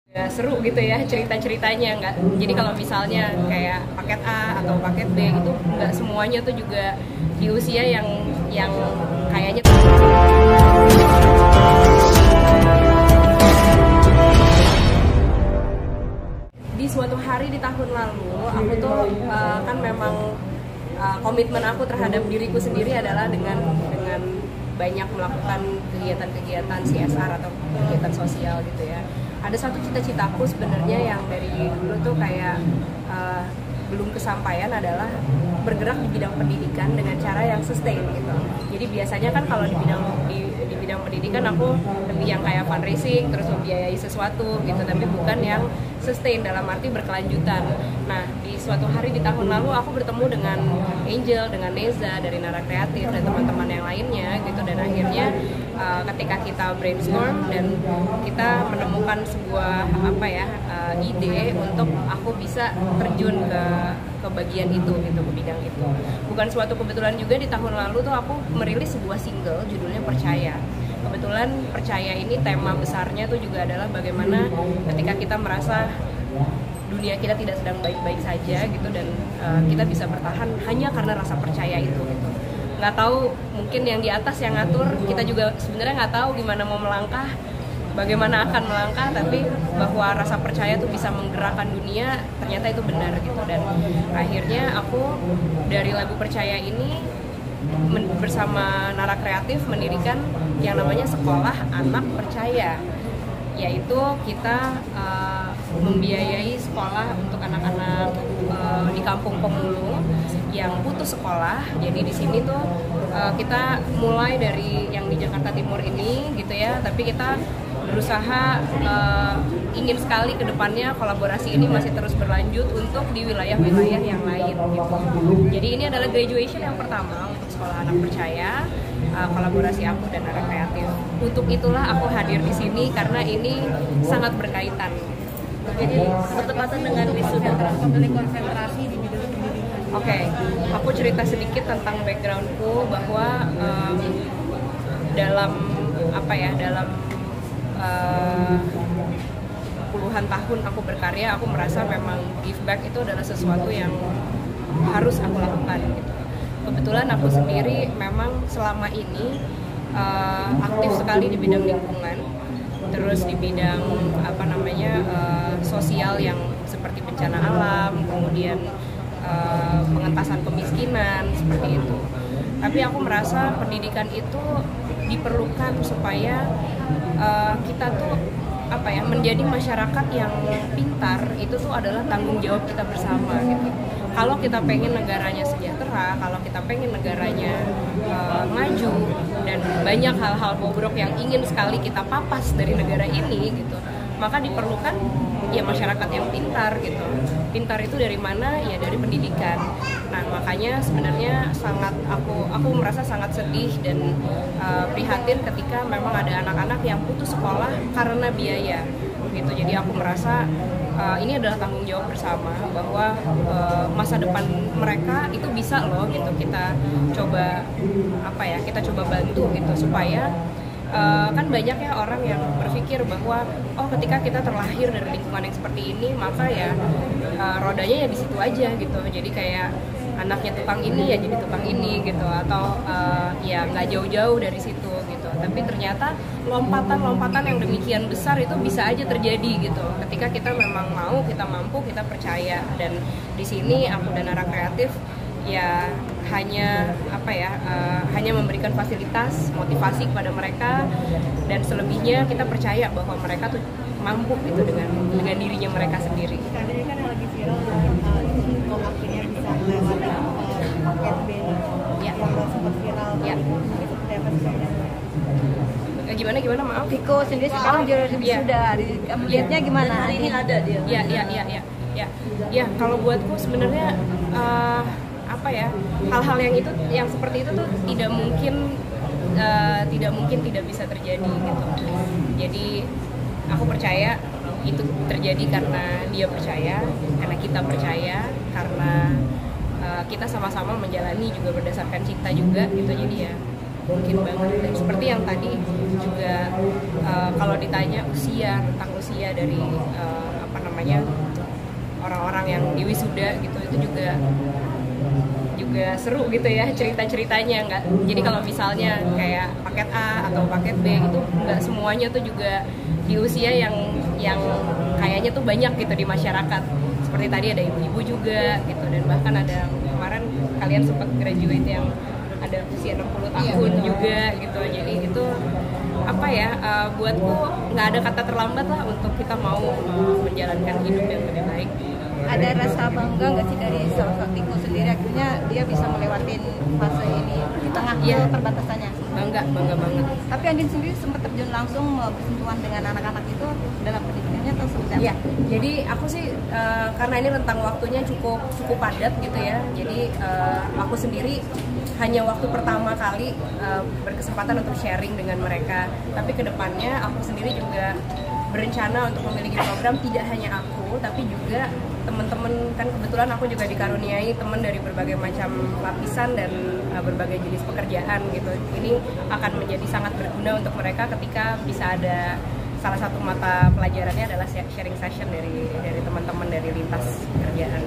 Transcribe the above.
Ya, seru gitu ya cerita-ceritanya, nggak, jadi kalau misalnya kayak paket A atau paket B gitu nggak semuanya tuh juga di usia yang kayaknya di suatu hari di tahun lalu aku tuh kan memang komitmen aku terhadap diriku sendiri adalah dengan banyak melakukan kegiatan-kegiatan CSR atau kegiatan sosial gitu ya. Ada satu cita-citaku sebenarnya yang dari dulu tuh kayak belum kesampaian adalah bergerak di bidang pendidikan dengan cara yang sustain gitu. Jadi biasanya kan kalau di bidang pendidikan aku lebih yang kayak fundraising terus membiayai sesuatu gitu, tapi bukan yang sustain dalam arti berkelanjutan. Nah, di suatu hari di tahun lalu aku bertemu dengan Angel, dengan Neza dari Nara Kreatif dan teman-teman yang lainnya gitu, dan akhirnya ketika kita brainstorm dan kita menemukan sebuah ide untuk aku bisa terjun ke bagian itu gitu, ke bidang itu. Bukan suatu kebetulan juga di tahun lalu tuh aku merilis sebuah single judulnya Percaya. Kebetulan Percaya ini tema besarnya tuh juga adalah bagaimana ketika kita merasa dunia kita tidak sedang baik-baik saja gitu, dan kita bisa bertahan hanya karena rasa percaya itu gitu. Nggak tahu, mungkin yang di atas yang ngatur, kita juga sebenarnya nggak tahu gimana mau melangkah, bagaimana akan melangkah, tapi bahwa rasa percaya tuh bisa menggerakkan dunia, ternyata itu benar gitu. Dan akhirnya aku dari lagu Percaya ini bersama Nara Kreatif mendirikan yang namanya Sekolah Anak Percaya, yaitu kita membiayai sekolah untuk anak-anak di kampung pemulung yang putus sekolah. Jadi di sini tuh kita mulai dari yang di Jakarta Timur ini gitu ya, tapi kita berusaha ingin sekali ke depannya kolaborasi ini masih terus berlanjut untuk di wilayah-wilayah yang lain gitu. Jadi ini adalah graduation yang pertama untuk Sekolah Anak Percaya, kolaborasi aku dan Nara Kreatif. Untuk itulah aku hadir di sini karena ini sangat berkaitan. Jadi bertepatan dengan wisuda memilih konsentrasi di bidang pendidikan. Oke, aku cerita sedikit tentang backgroundku bahwa dalam puluhan tahun aku berkarya, aku merasa memang give back itu adalah sesuatu yang harus aku lakukan gitu. Kebetulan aku sendiri memang selama ini aktif sekali di bidang lingkungan, terus di bidang sosial yang seperti bencana alam, kemudian pengentasan kemiskinan seperti itu. Tapi aku merasa pendidikan itu diperlukan supaya kita tuh menjadi masyarakat yang pintar. Itu tuh adalah tanggung jawab kita bersama gitu. Kalau kita pengen negaranya sejahtera, kalau kita pengen negaranya maju, dan banyak hal-hal bobrok yang ingin sekali kita papas dari negara ini gitu, maka diperlukan ya masyarakat yang pintar gitu. Pintar itu dari mana? Ya dari pendidikan. Nah, makanya sebenarnya aku merasa sangat sedih dan prihatin ketika memang ada anak-anak yang putus sekolah karena biaya gitu. Jadi aku merasa ini adalah tanggung jawab bersama bahwa masa depan mereka itu bisa loh gitu kita coba bantu gitu, supaya kan banyak ya orang yang berpikir bahwa ketika kita terlahir dari lingkungan yang seperti ini maka ya rodanya ya di situ aja gitu. Jadi kayak anaknya tukang ini ya jadi tukang ini gitu, atau ya nggak jauh-jauh dari situ gitu. Tapi ternyata lompatan-lompatan yang demikian besar itu bisa aja terjadi gitu ketika kita memang mau, kita mampu, kita percaya. Dan di sini aku dan Nara Kreatif ya hanya memberikan fasilitas, motivasi kepada mereka, dan selebihnya kita percaya bahwa mereka tuh mampu gitu dengan dirinya mereka sendiri. Karena ini kan lagi viral kok akhirnya bisa melewati paket B yang sempat viral. Ya. Ini seperti apa sih? Gimana maaf? Viko sendiri sekarang jadi wisuda. Kamu lihatnya gimana? Hari ini ada dia. Ya, kalau buatku sebenarnya hal-hal yang seperti itu tuh tidak mungkin tidak bisa terjadi gitu. Jadi aku percaya itu terjadi karena dia percaya, karena kita percaya, karena kita sama-sama menjalani juga berdasarkan cinta juga gitu. Jadi ya mungkin banget. Dan seperti yang tadi juga kalau ditanya usia, tentang usia dari orang-orang yang di wisuda gitu, itu juga seru gitu ya cerita-ceritanya. Nggak, jadi kalau misalnya kayak paket A atau paket B itu nggak semuanya tuh juga di usia yang kayaknya tuh banyak gitu di masyarakat. Seperti tadi ada ibu-ibu juga gitu, dan bahkan ada kemarin kalian sempat graduate yang ada usia 60 tahun juga gitu. Jadi itu buatku nggak ada kata terlambat lah untuk kita mau menjalankan hidup yang lebih baik. Ada rasa bangga nggak sih dari Salsatiku sendiri, akhirnya dia bisa melewatin fase ini di tengah keterbatasannya? Bangga banget. Tapi Andin sendiri sempat terjun langsung bersentuhan dengan anak-anak itu dalam pendidikannya atau seperti apa? Iya, jadi aku sih karena ini rentang waktunya cukup padat gitu ya. Jadi aku sendiri hanya waktu pertama kali berkesempatan untuk sharing dengan mereka. Tapi kedepannya aku sendiri juga berencana untuk memiliki program, tidak hanya aku, tapi juga teman-teman. Kan kebetulan aku juga dikaruniai teman dari berbagai macam lapisan dan berbagai jenis pekerjaan gitu. Ini akan menjadi sangat berguna untuk mereka ketika bisa ada salah satu mata pelajarannya adalah sharing session dari teman-teman dari lintas pekerjaan.